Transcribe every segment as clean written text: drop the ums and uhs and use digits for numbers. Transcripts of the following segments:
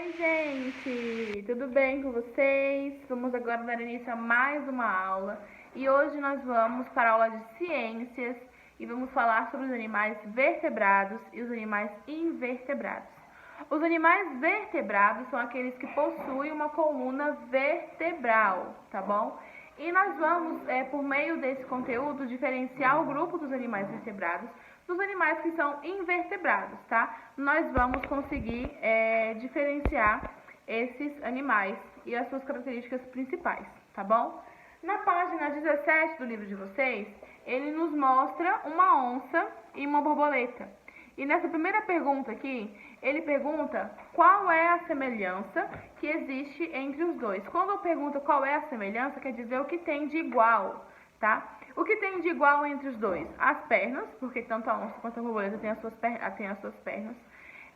Oi, gente! Tudo bem com vocês? Vamos agora dar início a mais uma aula. E hoje nós vamos para a aula de ciências e vamos falar sobre os animais vertebrados e os animais invertebrados. Os animais vertebrados são aqueles que possuem uma coluna vertebral, tá bom? E nós vamos, por meio desse conteúdo, diferenciar o grupo dos animais vertebrados dos animais que são invertebrados, tá? Nós vamos conseguir diferenciar esses animais e as suas características principais, tá bom? Na página 17 do livro de vocês, ele nos mostra uma onça e uma borboleta. E nessa primeira pergunta aqui, ele pergunta qual é a semelhança que existe entre os dois. Quando eu pergunto qual é a semelhança, quer dizer o que tem de igual, tá? O que tem de igual entre os dois? As pernas, porque tanto a onça quanto a borboleta têm as suas pernas.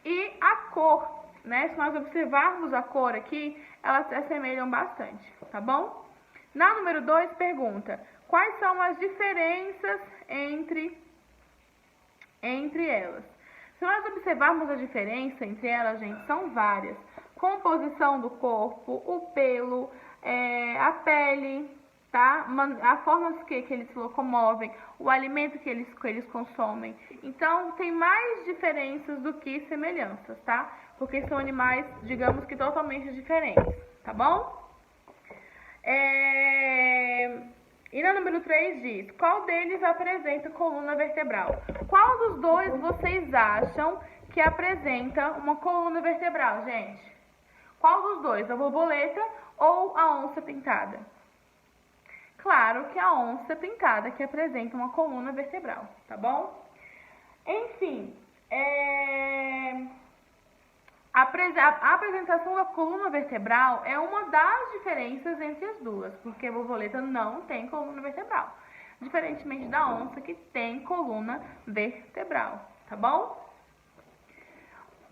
E a cor, né? Se nós observarmos a cor aqui, elas se assemelham bastante, tá bom? Na número 2, pergunta, quais são as diferenças entre elas? Se nós observarmos a diferença entre elas, gente, são várias. Composição do corpo, o pelo, a pele, tá? A forma que eles se locomovem, o alimento que eles consomem. Então, tem mais diferenças do que semelhanças, tá? Porque são animais, digamos que totalmente diferentes, tá bom? E na número 3 diz, qual deles apresenta coluna vertebral? Qual dos dois vocês acham que apresenta uma coluna vertebral, gente? Qual dos dois, a borboleta ou a onça pintada? Claro que a onça pintada que apresenta uma coluna vertebral, tá bom? Enfim, a apresentação da coluna vertebral é uma das diferenças entre as duas, porque a borboleta não tem coluna vertebral, diferentemente da onça que tem coluna vertebral, tá bom?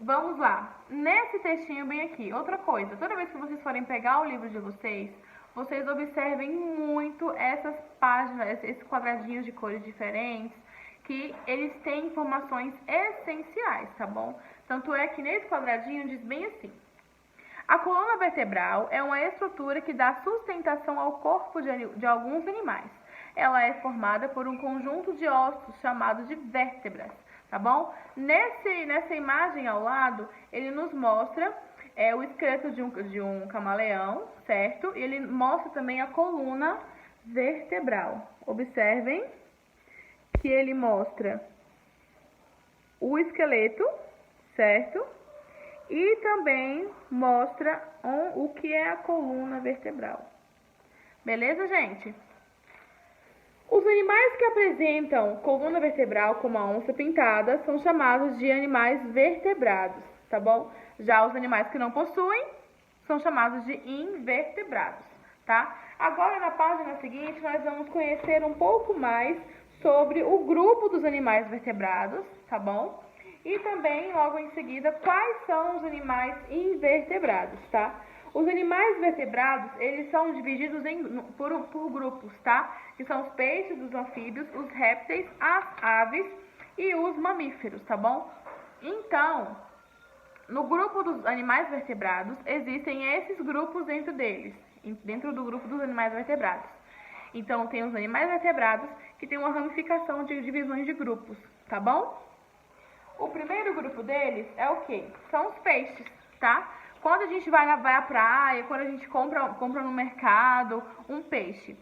Vamos lá, nesse textinho bem aqui, outra coisa, toda vez que vocês forem pegar o livro de vocês observem muito essas páginas, esses quadradinhos de cores diferentes, que eles têm informações essenciais, tá bom? Tanto é que nesse quadradinho diz bem assim, a coluna vertebral é uma estrutura que dá sustentação ao corpo de alguns animais. Ela é formada por um conjunto de ossos chamado de vértebras, tá bom? Nessa imagem ao lado, ele nos mostra o esqueleto de um camaleão, certo? E ele mostra também a coluna vertebral. Observem que ele mostra o esqueleto, certo? E também mostra o que é a coluna vertebral. Beleza, gente? Os animais que apresentam coluna vertebral, como a onça pintada, são chamados de animais vertebrados, tá bom? Já os animais que não possuem são chamados de invertebrados, tá? Agora, na página seguinte, nós vamos conhecer um pouco mais sobre o grupo dos animais vertebrados, tá bom? E também, logo em seguida, quais são os animais invertebrados, tá? Os animais vertebrados, eles são divididos por grupos, tá? Que são os peixes, os anfíbios, os répteis, as aves e os mamíferos, tá bom? Então, no grupo dos animais vertebrados, existem esses grupos dentro deles, dentro do grupo dos animais vertebrados. Então, tem os animais vertebrados que tem uma ramificação de divisões de grupos, tá bom? O primeiro grupo deles é o quê? São os peixes, tá? Quando a gente vai à praia, quando a gente compra no mercado um peixe,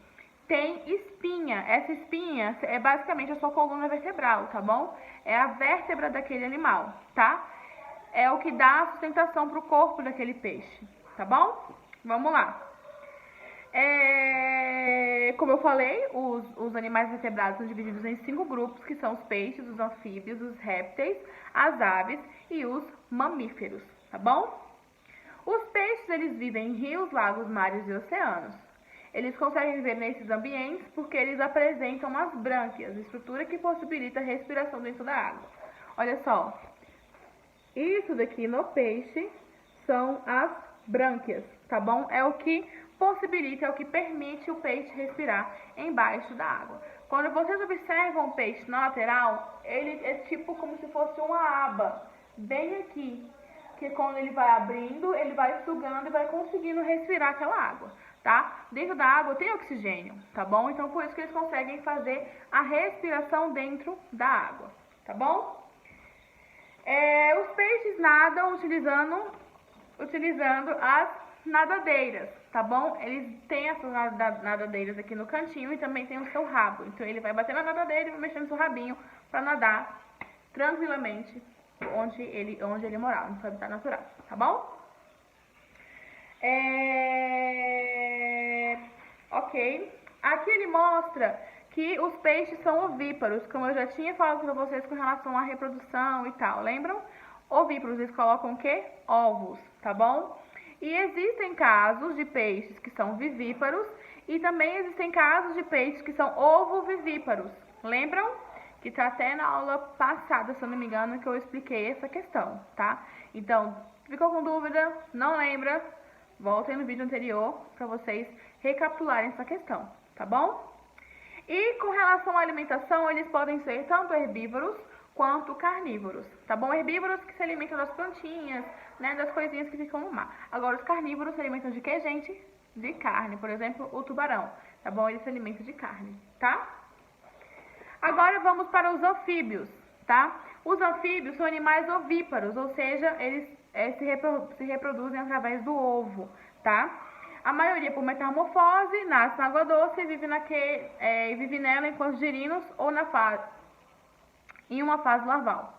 tem espinha. Essa espinha é basicamente a sua coluna vertebral, tá bom? É a vértebra daquele animal, tá? É o que dá a sustentação para o corpo daquele peixe, tá bom? Vamos lá. Como eu falei, os animais vertebrados são divididos em 5 grupos, que são os peixes, os anfíbios, os répteis, as aves e os mamíferos, tá bom? Os peixes, eles vivem em rios, lagos, mares e oceanos. Eles conseguem viver nesses ambientes porque eles apresentam as brânquias, estrutura que possibilita a respiração dentro da água. Olha só, isso daqui no peixe são as brânquias, tá bom? É o que possibilita, é o que permite o peixe respirar embaixo da água. Quando vocês observam o peixe na lateral, ele é tipo como se fosse uma aba, bem aqui, que quando ele vai abrindo, ele vai sugando e vai conseguindo respirar aquela água, tá? Dentro da água tem oxigênio, tá bom? Então, por isso que eles conseguem fazer a respiração dentro da água, tá bom? Os peixes nadam utilizando as nadadeiras, tá bom? Eles têm essas nadadeiras aqui no cantinho e também tem o seu rabo. Então, ele vai bater na nadadeira e vai mexendo o seu rabinho para nadar tranquilamente onde ele morar, no seu habitat natural, tá bom? Ok. Aqui ele mostra que os peixes são ovíparos, como eu já tinha falado para vocês com relação à reprodução e tal, lembram? Ovíparos, eles colocam o quê? Ovos, tá bom? E existem casos de peixes que são vivíparos e também existem casos de peixes que são ovovivíparos, lembram? Que tá até na aula passada, se eu não me engano, que eu expliquei essa questão, tá? Então, ficou com dúvida? Não lembra? Voltem no vídeo anterior para vocês recapitularem essa questão, tá bom? E com relação à alimentação, eles podem ser tanto herbívoros quanto carnívoros, tá bom? Herbívoros que se alimentam das plantinhas, né, das coisinhas que ficam no mar. Agora, os carnívoros se alimentam de quê, gente? De carne, por exemplo, o tubarão, tá bom? Ele se alimenta de carne, tá? Agora vamos para os anfíbios, tá? Os anfíbios são animais ovíparos, ou seja, eles se reproduzem através do ovo, tá? A maioria por metamorfose, nasce na água doce e vive nela enquanto girinos ou em uma fase larval.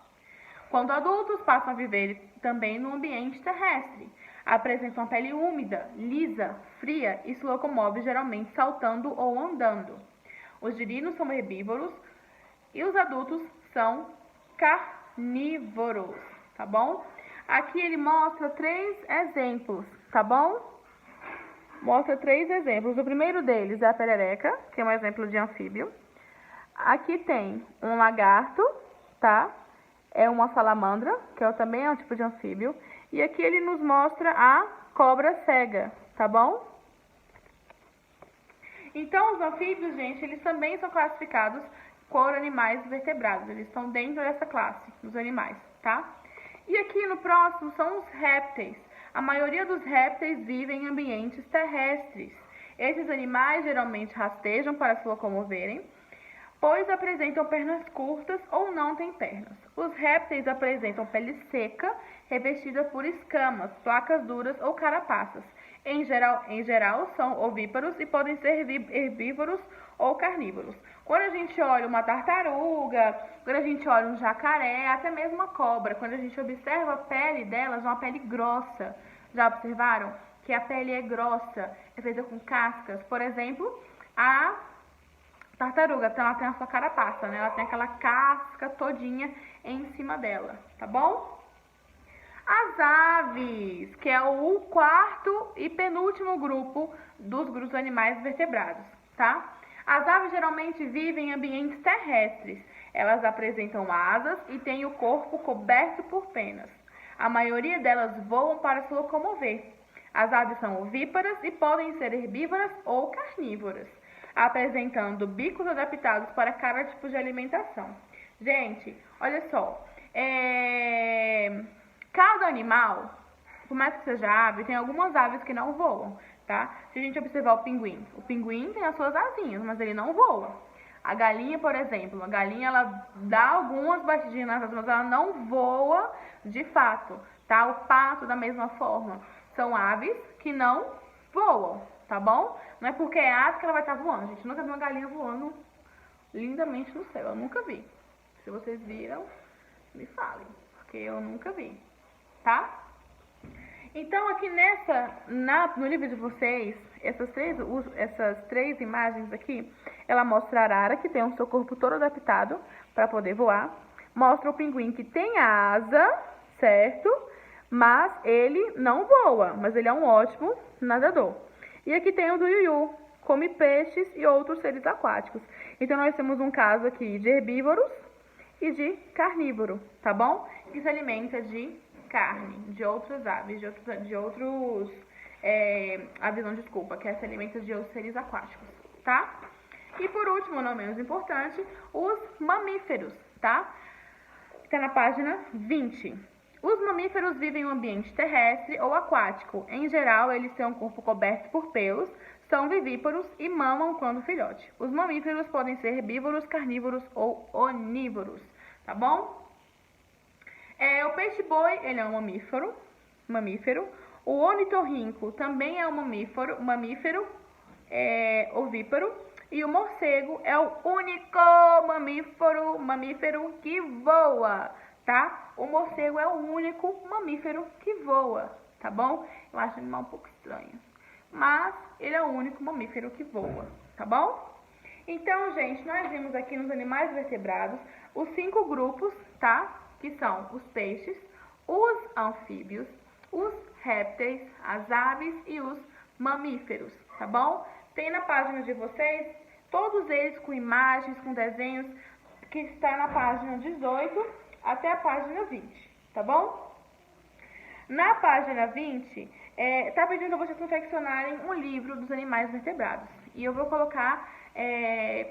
Quando adultos, passam a viver também no ambiente terrestre. Apresentam a pele úmida, lisa, fria e se locomovem geralmente saltando ou andando. Os girinos são herbívoros e os adultos são carnívoros, tá bom? Aqui ele mostra 3 exemplos, tá bom? Mostra 3 exemplos. O primeiro deles é a perereca, que é um exemplo de anfíbio. Aqui tem um lagarto, tá? É uma salamandra, que também é um tipo de anfíbio. E aqui ele nos mostra a cobra cega, tá bom? Então, os anfíbios, gente, eles também são classificados por animais vertebrados. Eles estão dentro dessa classe dos animais, tá? E aqui no próximo são os répteis. A maioria dos répteis vivem em ambientes terrestres. Esses animais geralmente rastejam para se locomoverem, pois apresentam pernas curtas ou não têm pernas. Os répteis apresentam pele seca, revestida por escamas, placas duras ou carapaças. Em geral, são ovíparos e podem ser herbívoros ou carnívoros. Quando a gente olha uma tartaruga, quando a gente olha um jacaré, até mesmo uma cobra, quando a gente observa a pele delas, é uma pele grossa. Já observaram? Que a pele é grossa, é feita com cascas. Por exemplo, a tartaruga, ela tem a sua carapaça, né? Ela tem aquela casca todinha em cima dela, tá bom? As aves, que é o 4º e penúltimo grupo dos grupos animais vertebrados, tá? As aves geralmente vivem em ambientes terrestres. Elas apresentam asas e têm o corpo coberto por penas. A maioria delas voam para se locomover. As aves são ovíparas e podem ser herbívoras ou carnívoras, apresentando bicos adaptados para cada tipo de alimentação. Gente, olha só, cada animal, por mais que seja ave, tem algumas aves que não voam, tá? Se a gente observar o pinguim tem as suas asinhas, mas ele não voa. A galinha, por exemplo, a galinha ela dá algumas batidinhas nas asas, mas ela não voa de fato, tá? O pato da mesma forma. São aves que não voam, tá bom? Não é porque é ave que ela vai estar voando. A gente nunca viu uma galinha voando lindamente no céu, eu nunca vi. Se vocês viram, me falem, porque eu nunca vi, tá? Então, aqui no livro de vocês, essas três imagens aqui, ela mostra a arara, que tem o seu corpo todo adaptado para poder voar. Mostra o pinguim, que tem a asa, certo? Mas ele não voa, mas ele é um ótimo nadador. E aqui tem o do Yuyu, come peixes e outros seres aquáticos. Então, nós temos um caso aqui de herbívoros e de carnívoro, tá bom? Que se alimenta de carne, de outras aves, aves não, desculpa, que se alimenta de outros seres aquáticos, tá? E por último, não menos importante, os mamíferos, tá? Está na página 20. Os mamíferos vivem em um ambiente terrestre ou aquático. Em geral, eles têm um corpo coberto por pelos, são vivíparos e mamam quando filhote. Os mamíferos podem ser herbívoros, carnívoros ou onívoros, tá bom? O peixe-boi, ele é um mamífero. O ornitorrinco também é um mamífero ovíparo. E o morcego é o único mamífero que voa, tá? O morcego é o único mamífero que voa, tá bom? Eu acho o animal um pouco estranho, mas ele é o único mamífero que voa, tá bom? Então, gente, nós vimos aqui nos animais vertebrados os 5 grupos, tá? Que são os peixes, os anfíbios, os répteis, as aves e os mamíferos, tá bom? Tem na página de vocês, todos eles com imagens, com desenhos, que está na página 18 até a página 20, tá bom? Na página 20, tá pedindo a vocês confeccionarem um livro dos animais vertebrados. E eu vou colocar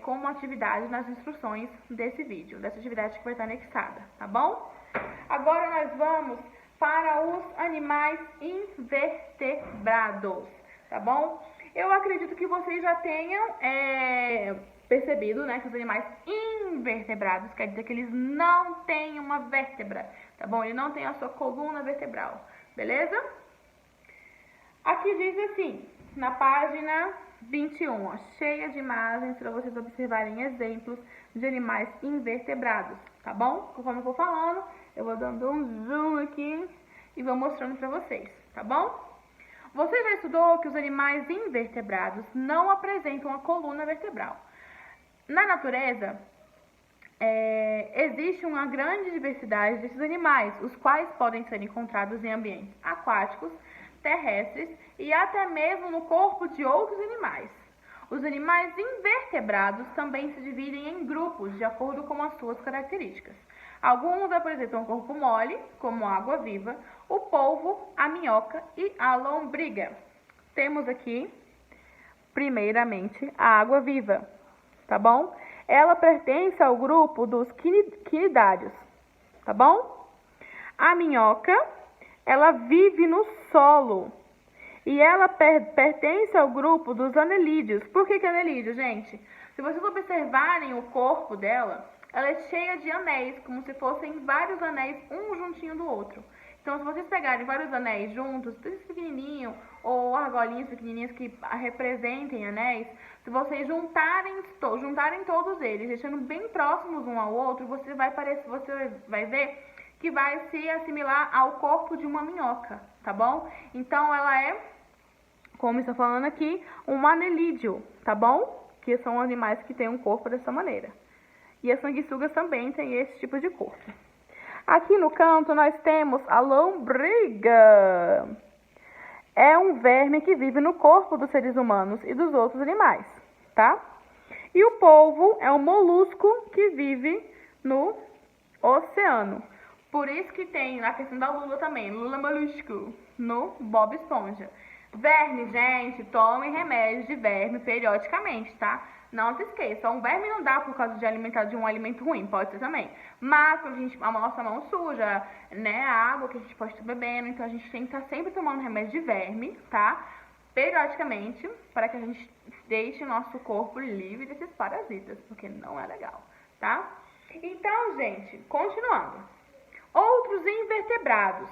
como atividade nas instruções desse vídeo, dessa atividade que vai estar anexada, tá bom? Agora nós vamos para os animais invertebrados, tá bom? Eu acredito que vocês já tenham percebido, né, que os animais invertebrados quer dizer que eles não têm uma vértebra, tá bom? Ele não tem a sua coluna vertebral, beleza? Aqui diz assim, na página 21, ó, cheia de imagens para vocês observarem exemplos de animais invertebrados, tá bom? Conforme eu for falando, eu vou dando um zoom aqui e vou mostrando para vocês, tá bom? Você já estudou que os animais invertebrados não apresentam a coluna vertebral. Na natureza, existe uma grande diversidade desses animais, os quais podem ser encontrados em ambientes aquáticos, terrestres e até mesmo no corpo de outros animais. Os animais invertebrados também se dividem em grupos de acordo com as suas características. Alguns apresentam um corpo mole, como a água-viva, o polvo, a minhoca e a lombriga. Temos aqui, primeiramente, a água-viva, tá bom? Ela pertence ao grupo dos quinidários, tá bom? A minhoca, ela vive no solo e ela pertence ao grupo dos anelídeos. Por que anelídeo, gente? Se vocês observarem o corpo dela, ela é cheia de anéis, como se fossem vários anéis, um juntinho do outro. Então, se vocês pegarem vários anéis juntos, esses pequenininhos, ou argolinhas pequenininhas que representem anéis, se vocês juntarem todos eles, deixando bem próximos um ao outro, você vai ver que vai se assimilar ao corpo de uma minhoca, tá bom? Então, ela é, como estou falando aqui, um anelídeo, tá bom? Que são animais que têm um corpo dessa maneira. E as sanguessugas também têm esse tipo de corpo. Aqui no canto nós temos a lombriga. É um verme que vive no corpo dos seres humanos e dos outros animais, tá? E o polvo é um molusco que vive no oceano. Por isso que tem a questão da Lula também, Lula molusco, no Bob Esponja. Verme, gente, tomem remédios de verme periodicamente, tá? Não se esqueça, um verme não dá por causa de alimentar de um alimento ruim, pode ser também. Mas a nossa mão suja, né, a água que a gente pode estar bebendo, então a gente tem que estar sempre tomando remédio de verme, tá? Periodicamente, para que a gente deixe o nosso corpo livre desses parasitas, porque não é legal, tá? Então, gente, continuando. Outros invertebrados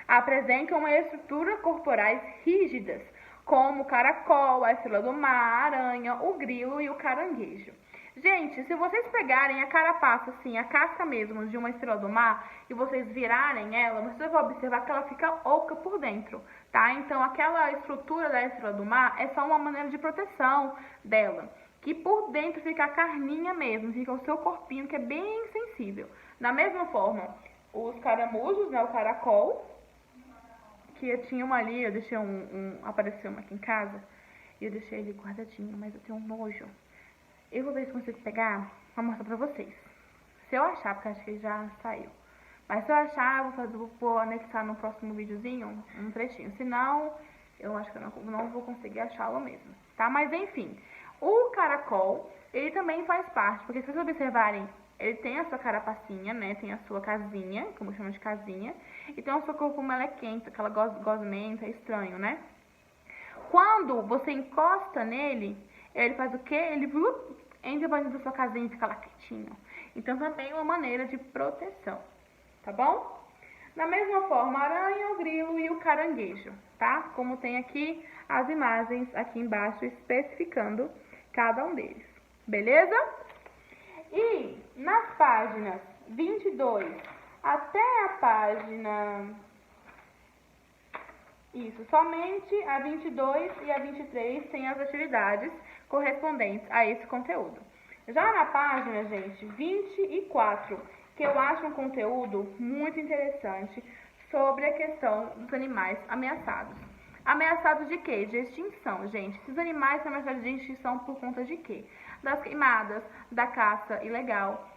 apresentam uma estrutura corporais rígidas, como o caracol, a estrela do mar, a aranha, o grilo e o caranguejo. Gente, se vocês pegarem a carapaça, assim, a casca mesmo de uma estrela do mar, e vocês virarem ela, vocês vão observar que ela fica oca por dentro, tá? Então, aquela estrutura da estrela do mar é só uma maneira de proteção dela, que por dentro fica a carninha mesmo, fica o seu corpinho, que é bem sensível. Da mesma forma, os caramujos, né, o caracol, que eu tinha uma ali, eu deixei apareceu uma aqui em casa, e eu deixei ele guardadinho, mas eu tenho um nojo. Eu vou ver se consigo pegar pra mostrar pra vocês. Se eu achar, porque acho que ele já saiu. Mas se eu achar, vou anexar no próximo videozinho um trechinho. Se não, eu acho que eu não vou conseguir achá-lo mesmo, tá? Mas enfim, o caracol, ele também faz parte, porque se vocês observarem ele tem a sua carapacinha, né? Tem a sua casinha, como chama de casinha. E tem o seu corpo melequento, aquela gosmenta, estranho, né? Quando você encosta nele, ele faz o quê? Ele entra pra dentro da sua casinha e fica lá quietinho. Então também é uma maneira de proteção, tá bom? Da mesma forma, a aranha, o grilo e o caranguejo, tá? Como tem aqui as imagens aqui embaixo especificando cada um deles, beleza? E nas páginas 22 até a página... Isso, somente a 22 e a 23 tem as atividades correspondentes a esse conteúdo. Já na página, gente, 24, que eu acho um conteúdo muito interessante sobre a questão dos animais ameaçados. Ameaçados de quê? De extinção, gente. Esses animais são ameaçados de extinção por conta de quê? Das queimadas, da caça ilegal,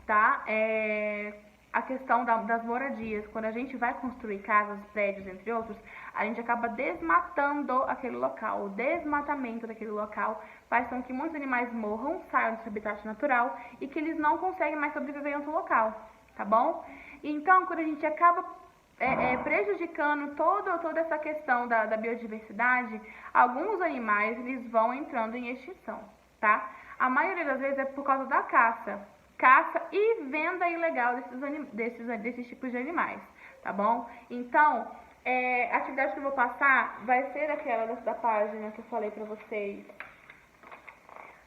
tá? A questão das moradias. Quando a gente vai construir casas, prédios, entre outros, a gente acaba desmatando aquele local. O desmatamento daquele local faz com que muitos animais morram, saiam do seu habitat natural e que eles não conseguem mais sobreviver em outro local, tá bom? Então, quando a gente acaba prejudicando toda essa questão da biodiversidade, alguns animais eles vão entrando em extinção, tá? A maioria das vezes é por causa da caça e venda ilegal desses tipos de animais, tá bom? Então, a atividade que eu vou passar vai ser aquela da página que eu falei pra vocês,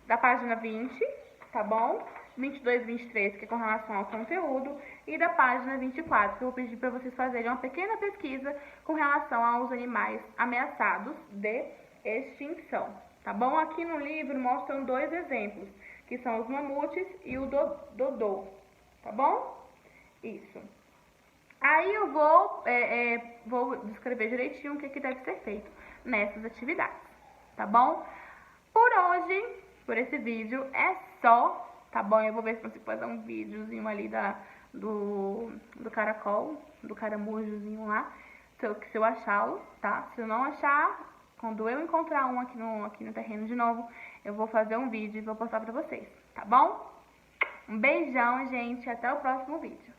da página 20, tá bom? 22 e 23, que é com relação ao conteúdo, e da página 24, que eu vou pedir para vocês fazerem uma pequena pesquisa com relação aos animais ameaçados de extinção, tá bom? Aqui no livro mostram dois exemplos, que são os mamutes e o dodô, tá bom? Isso. Aí eu vou descrever direitinho o que deve ser feito nessas atividades, tá bom? Por hoje, por esse vídeo, é só, tá bom? Eu vou ver se consigo fazer um videozinho ali do caracol, do caramujozinho lá, se eu achá-lo, tá? Se eu não achar, quando eu encontrar um aqui no terreno de novo, eu vou fazer um vídeo e vou postar pra vocês, tá bom? Um beijão, gente, até o próximo vídeo.